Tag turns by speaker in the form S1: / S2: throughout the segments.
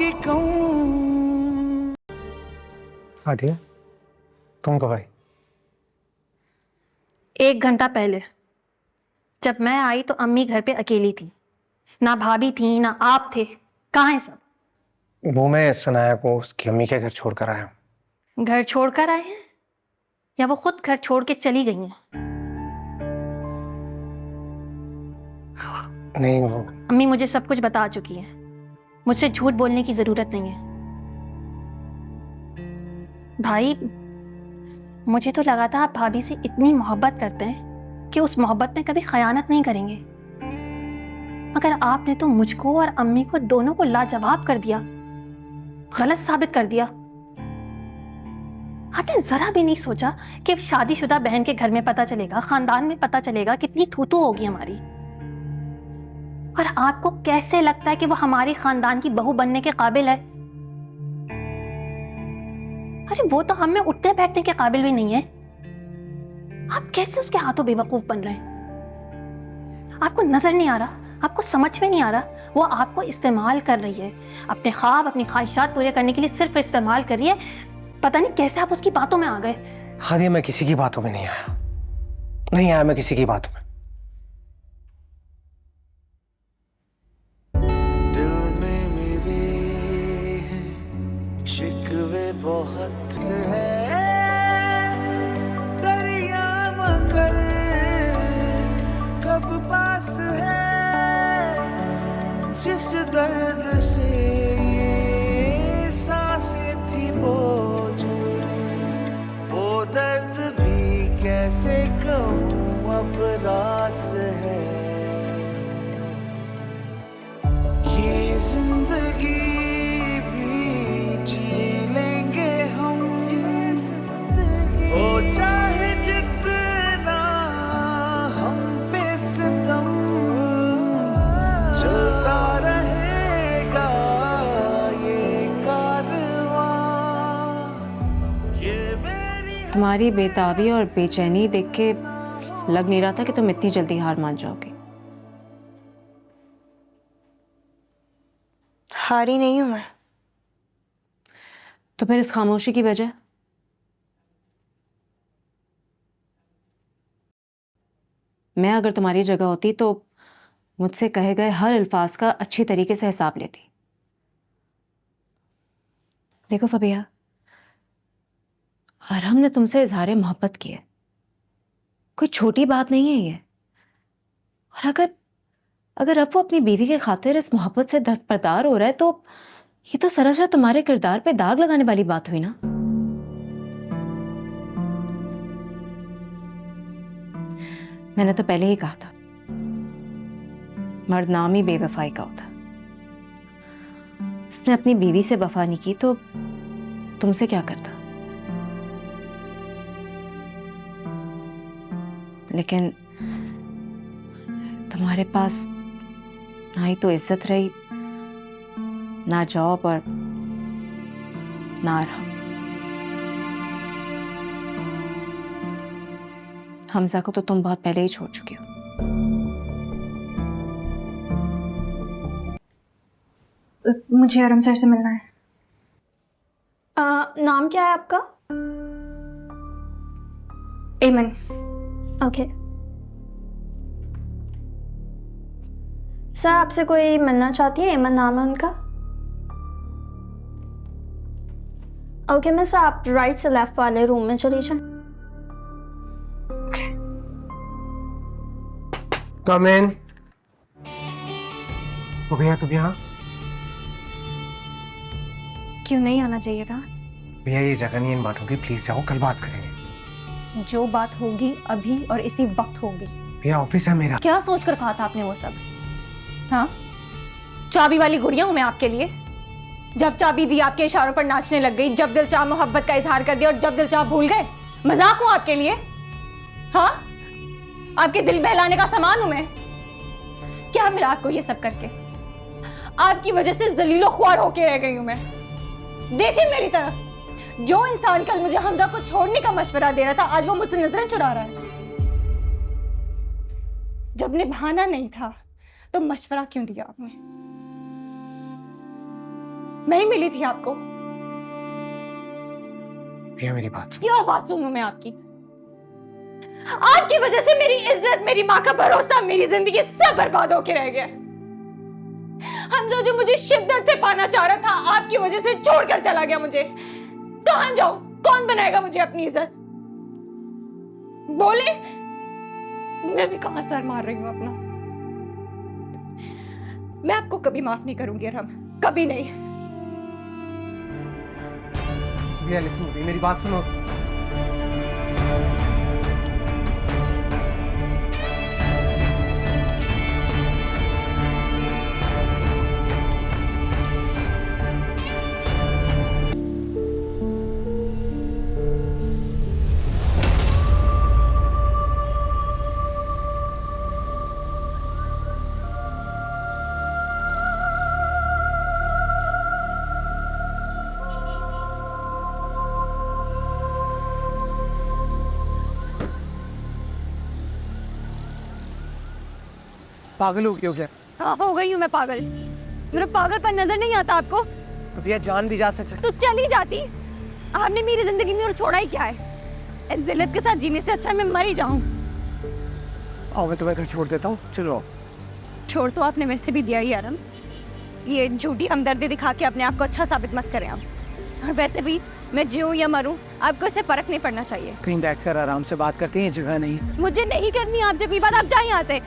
S1: होगी कहूँ।
S2: आदिया, तुम कब आई?
S3: 1 घंटा पहले। जब मैं आई तो अम्मी घर पे अकेली थी, ना भाभी थी ना आप थे। कहाँ है सब?
S2: वो मैं सनाया को उसकी अम्मी के घर छोड़कर आया हूँ।
S3: घर छोड़कर आए हैं या वो खुद घर छोड़ के चली गई हैं?
S2: नहीं, वो
S3: अम्मी मुझे सब कुछ बता चुकी है, मुझसे झूठ बोलने की जरूरत नहीं है। भाई, मुझे तो लगा था आप भाभी से इतनी मोहब्बत करते हैं कि उस मोहब्बत में कभी खयानत नहीं करेंगे, मगर आपने तो मुझको और अम्मी को दोनों को लाजवाब कर दिया, गलत साबित कर दिया। आपने जरा भी नहीं सोचा कि शादीशुदा बहन के घर में पता चलेगा, खानदान में पता चलेगा, कितनी थू-थू होगी हमारी। और आपको कैसे लगता है कि वो हमारी खानदान की बहू बनने के काबिल है? अरे वो तो हमें उठने बैठने के काबिल भी नहीं है। आप कैसे उसके हाथों बेवकूफ बन रहे हैं? आपको नजर नहीं आ रहा? आपको समझ में नहीं आ रहा? वो आपको इस्तेमाल कर रही है, अपने ख्वाब अपनी ख्वाहिशात पूरे करने के लिए सिर्फ इस्तेमाल कर रही है। पता नहीं कैसे आप उसकी बातों में आ गए।
S2: हादिया, मैं किसी की बातों में नहीं आया, नहीं आया मैं किसी की बातों में।
S1: दिल में मेरे हैं शिकवे बहुत है, दरिया मगर कब पास है, जिस दर्द से ये सांसें थी बोझ, वो दर्द भी कैसे कहूँ अब रास है। ये जिंदगी भी जी लेंगे हम, ओ चाहे जितना हम पे सितम, चलता रहेगा ये कारवां। ये मेरी
S4: तुम्हारी बेताबी और बेचैनी देख के लग नहीं रहा था कि तुम इतनी जल्दी हार मान जाओगे।
S5: हारी नहीं हूं मैं।
S4: तो फिर इस खामोशी की वजह? मैं अगर तुम्हारी जगह होती तो मुझसे कहे गए हर अल्फाज का अच्छी तरीके से हिसाब लेती। देखो फबिया, हरम ने तुमसे इजहार मोहब्बत की है, कोई छोटी बात नहीं है ये। और अगर अब वो अपनी बीवी के खातिर इस मोहब्बत से दस्तबरदार हो रहा है तो ये तो सरासर तुम्हारे किरदार पे दाग लगाने वाली बात हुई ना। मैंने तो पहले ही कहा था, मर्द नाम ही बेवफाई का होता। उसने अपनी बीवी से वफा नहीं की तो तुमसे क्या करता? लेकिन तुम्हारे पास ना ही तो इज्जत रही, ना जॉब और ना आराम। हमजा को तो तुम बहुत पहले ही छोड़ चुके हो।
S5: मुझे आराम सर से मिलना है।
S6: नाम क्या है आपका?
S5: एमन।
S6: ओके सर, आपसे कोई मिलना चाहती है। एमन नाम है उनका। ओके मिस, आप राइट से लेफ्ट वाले रूम में चली जाएं।
S2: कम इन। ओ भैया, तुम यहाँ?
S5: क्यों नहीं आना चाहिए था?
S2: भैया, ये जगह नहीं इन बातों की, प्लीज जाओ, कल बात करेंगे।
S7: जो बात होगी अभी और इसी वक्त होगी।
S2: भैया, ऑफिस है मेरा।
S7: क्या सोचकर कहा था आपने वो सब? हाँ, चाबी वाली गुड़िया हूं मैं आपके लिए। जब चाबी दी आपके इशारों पर नाचने लग गई, जब दिल चाह मोहब्बत का इजहार कर दिया और जब दिल चाह भूल गए। मजाक हूं आपके लिए? हाँ, आपके दिल बहलाने का सामान हूं मैं? क्या मिला आपको ये सब करके? आपकी वजह से जलीलो ख्वार होके रह गई हूं मैं। देखिए मेरी तरफ, जो इंसान कल मुझे हमजा को छोड़ने का मशवरा दे रहा था, आज वो मुझसे नजरें चुरा रहा है। जब निभाना नहीं था तो मशवरा क्यों दिया आपने? मैं ही मिली थी आपको।
S2: प्रिया मेरी बात सुन।
S7: क्या बात सुनूं मैं आपकी? आपकी वजह से मेरी इज्जत, मेरी माँ का भरोसा, मेरी जिंदगी सब बर्बाद होके रह गया। हमजा जो मुझे शिद्दत से पाना चाह रहा था, आपकी वजह से छोड़कर चला गया मुझे। कहां जाऊं? कौन बनाएगा मुझे अपनी इज्जत? बोले। मैं भी कहां सर मार रही हूं अपना। मैं आपको कभी माफ नहीं करूंगी अरहम, कभी नहीं।
S2: प्रिया लिसन, मेरी बात सुनो। पागल हो गई हो क्या?
S7: हाँ, हो गई हूँ मैं पागल। मेरा पागलपन नजर नहीं आता आपको?
S2: तो भैया जान भी जा सकते।
S7: तो चली जाती। आपने मेरी जिंदगी में और छोड़ा ही क्या है? इस जिल्लत के साथ जीने से अच्छा मैं मर ही जाऊं।
S2: आओ मैं तुम्हें घर छोड़ देता हूँ, चलो।
S7: छोड़ तो आपने वैसे भी दिया ही आरम। ये झूठी हमदर्दी दिखा के अपने आप को अच्छा साबित मत करें आप। और वैसे भी मैं जीऊं या मरूं, आपको इससे फर्क नहीं पड़ना चाहिए।
S2: कहीं बैठकर आराम से बात करते हैं, ये जगह नहीं।
S7: मुझे नहीं करनी आपसे कोई बात, आप जाए यहाँ से।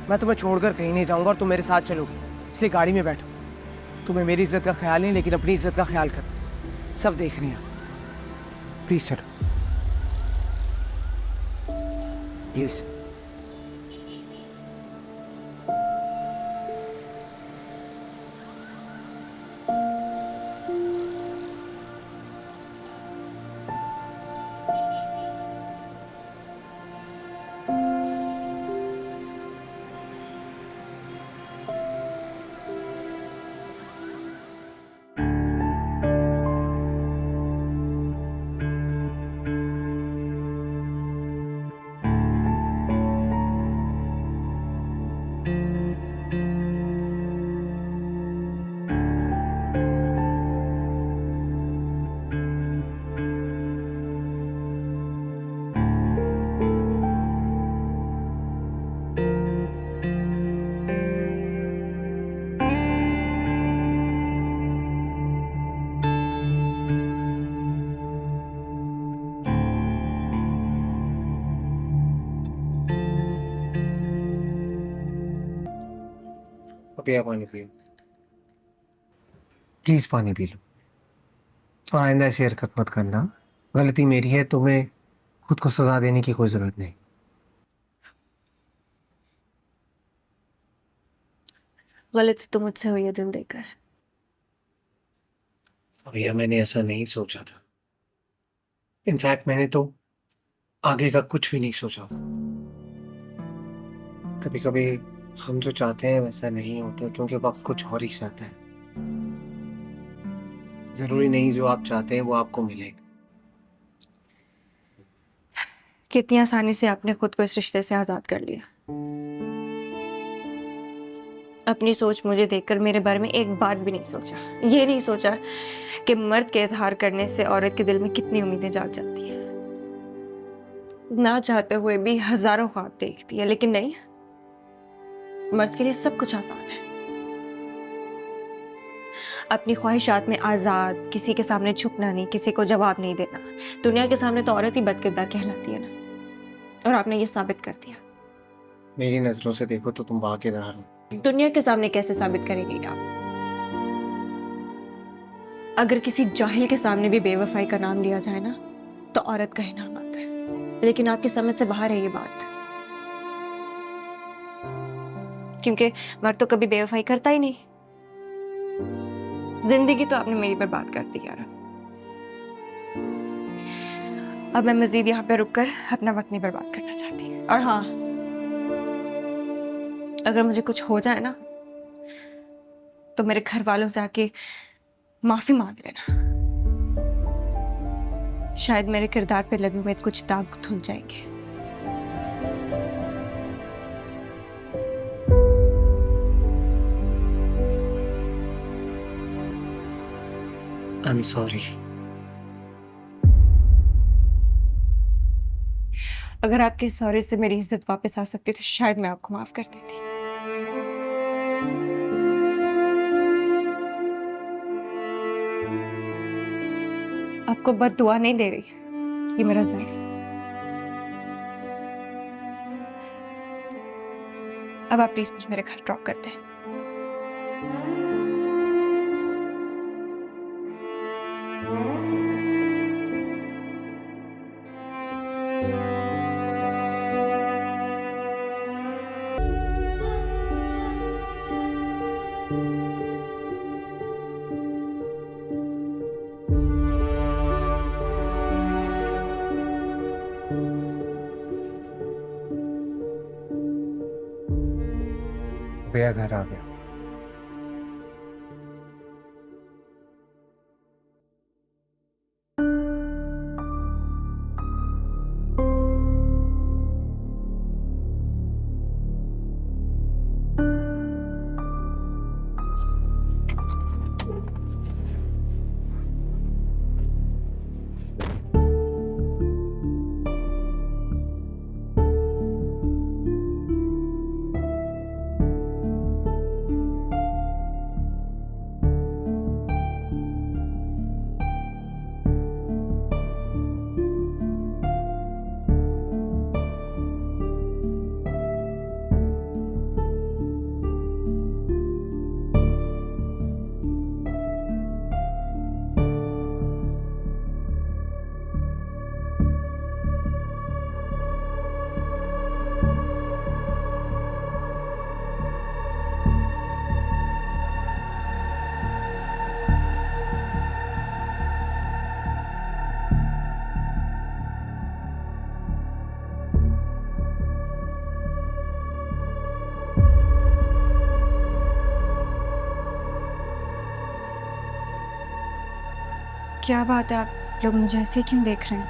S2: मैं तुम्हें छोड़कर कहीं नहीं जाऊंगा और तुम मेरे साथ चलोगी, इसलिए गाड़ी में बैठो। तुम्हें मेरी इज्जत का ख्याल नहीं, लेकिन अपनी इज्जत का ख्याल कर। सब देख रहे हैं, प्लीज चलो, प्लीज। पिया पानी पियो, प्लीज पानी पी लो। और आइंदा ऐसी हरकत मत करना। गलती मेरी है, तुम्हें खुद को सजा देने की कोई जरूरत नहीं।
S6: गलती तो मुझसे हुई है दिल देकर।
S2: भैया मैंने ऐसा नहीं सोचा था। इनफैक्ट मैंने तो आगे का कुछ भी नहीं सोचा था। कभी कभी हम जो चाहते हैं वैसा नहीं होता, क्योंकि वक्त कुछ और ही चाहता है। जरूरी नहीं जो आप चाहते हैं वो आपको मिले।
S6: कितनी आसानी से आपने खुद को इस रिश्ते से आजाद कर लिया। अपनी सोच मुझे देखकर मेरे बारे में एक बार भी नहीं सोचा। ये नहीं सोचा कि मर्द के इजहार करने से औरत के दिल में कितनी उम्मीदें जाग जाती है। ना चाहते हुए भी हजारों ख्वाब देखती है, लेकिन नहीं, मर्द के लिए सब कुछ आसान है। अपनी ख्वाहिशात में आजाद, किसी के सामने झुकना नहीं, किसी को जवाब नहीं देना। दुनिया के सामने तो औरत ही बदकिरदार कहलाती है ना, और आपने ये साबित कर दिया।
S2: मेरी नजरों से देखो तो तुम बाकिरदार हो।
S6: दुनिया के सामने कैसे साबित करेंगे आप? अगर किसी जाहिल के सामने भी बेवफाई का नाम लिया जाए ना, तो औरत का ही नाम आता है। लेकिन आपकी समझ से बाहर है ये बात, क्योंकि मर्द तो कभी बेवफाई करता ही नहीं। जिंदगी तो आपने मेरी बर्बाद कर दी यार। अब मैं मजीद यहाँ पे रुककर अपना वक्त नहीं बर्बाद करना चाहती। और हाँ, अगर मुझे कुछ हो जाए ना, तो मेरे घर वालों से आके माफी मांग लेना। शायद मेरे किरदार पे लगे हुए कुछ दाग धुल जाएंगे।
S2: I'm sorry.
S6: अगर आपके सॉरी से मेरी इज्जत वापस आ सकती तो शायद मैं आपको माफ कर देती। आपको बद्दुआ नहीं दे रही, ये मेरा ज़र्फ है। अब आप प्लीज मुझे मेरे घर ड्रॉप कर दें।
S2: भैया घर आ गया।
S6: क्या बात है, आप लोग मुझे ऐसे क्यों देख रहे हैं?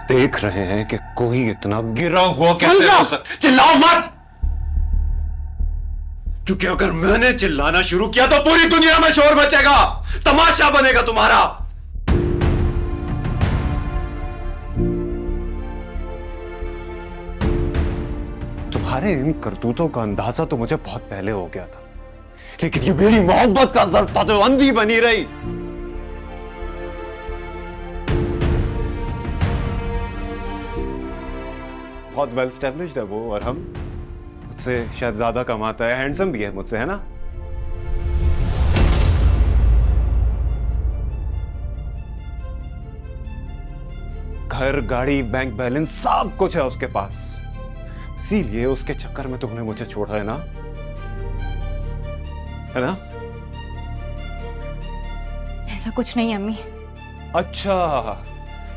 S8: देख रहे हैं कि कोई इतना गिरा हुआ कैसे हो सकता। चिल्लाओ मत, क्योंकि अगर मैंने चिल्लाना शुरू किया तो पूरी दुनिया में शोर मचेगा, तमाशा बनेगा तुम्हारा। तुम्हारे इन करतूतों का अंदाजा तो मुझे बहुत पहले हो गया था, लेकिन ये मेरी मोहब्बत का ज़र्फ था जो अंधी बनी रही। बहुत वेल एस्टेब्लिश्ड है वो, और हम मुझसे शायद ज्यादा कमाता है, हैंडसम भी है मुझसे, है ना? घर, गाड़ी, बैंक बैलेंस सब कुछ है उसके पास, इसीलिए उसके चक्कर में तुमने मुझे छोड़ा है ना, है ना?
S6: ऐसा कुछ नहीं है अम्मी।
S8: अच्छा,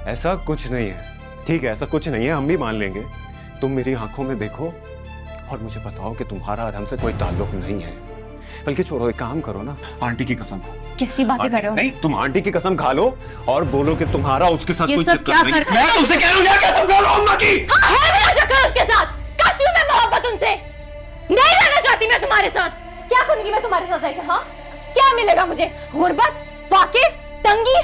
S8: ऐसा कुछ नहीं है, ठीक है, ऐसा कुछ नहीं है, हम भी मान लेंगे। तुम मेरी आंखों में देखो और मुझे बताओ कि तुम्हारा और हमसे कोई ताल्लुक नहीं है। बल्कि छोड़ो, एक काम करो ना, आंटी की कसम खाओ।
S6: कैसी बातें कर रहे हो?
S8: नहीं, तुम आंटी की कसम खा लो और बोलो कि तुम्हारा उसके साथ कोई चक्कर
S6: क्या
S8: नहीं।
S6: कर रहे हो?
S8: मैं तुमसे कह रहा हूं, क्या कसम खा लो अम्मा की।
S7: हाँ, है मेरा चक्कर उसके साथ। करती हूँ मैं मोहब्बत उनसे, नहीं रहना चाहती मैं तुम्हारे साथ। क्या करूंगी मैं तुम्हारे साथ रहकर? हाँ, क्या मिलेगा मुझे? गुर्बत, फाके, तंगी।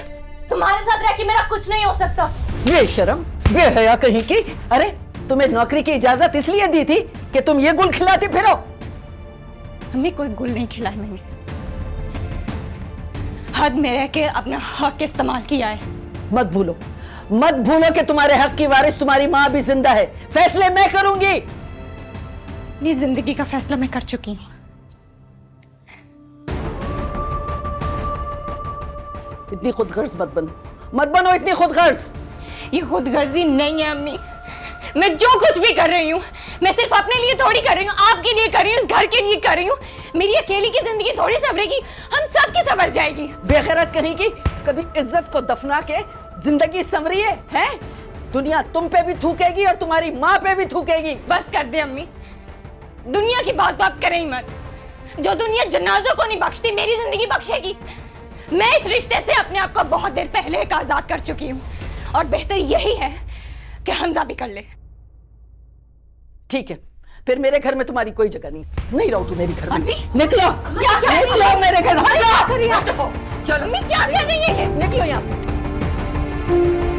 S7: तुम्हारे साथ रह के मेरा कुछ नहीं हो सकता।
S9: बेशरम, बेहया कहीं की। अरे तुम्हें नौकरी की इजाजत इसलिए दी थी कि तुम ये गुल खिलाती फिरो।
S6: हमें कोई गुल नहीं खिलाया मैंने, हद में रह के अपना हक इस्तेमाल किया है।
S9: मत भूलो, मत भूलो कि तुम्हारे हक की वारिस तुम्हारी माँ भी जिंदा है। फैसले मैं करूंगी।
S6: अपनी जिंदगी का फैसला मैं कर चुकी हूँ।
S9: इतनी खुदगर्ज मत बनो, मत बनो इतनी खुदगर्ज।
S6: ये खुदगर्जी नहीं है अम्मी, मैं जो कुछ भी कर रही हूँ मैं सिर्फ अपने लिए थोड़ी कर रही हूँ, आपके लिए कर रही हूँ, इस घर के लिए कर रही हूँ। मेरी अकेली की जिंदगी थोड़ी संवरेगी, हम सब की संवर जाएगी।
S9: बेगैरत कहीं की, कभी इज्जत को दफना के जिंदगी संवरी है? दुनिया तुम पे भी थूकेगी और तुम्हारी माँ पे भी थूकेगी।
S6: बस कर दे अम्मी, दुनिया की बात तो आप करें ही मत। जो दुनिया जनाजों को नहीं बख्शती, मेरी जिंदगी बख्शेगी। मैं इस रिश्ते से अपने आप को बहुत देर पहले एक आजाद कर चुकी हूँ और बेहतर यही है कि हमजा भी कर ले।
S9: ठीक है, फिर मेरे घर में तुम्हारी कोई जगह नहीं, नहीं रहो तुम मेरे घर में। निकलो, निकलो मेरे घर से। चलो,
S7: क्या कर रही है?
S9: निकलो यहाँ से।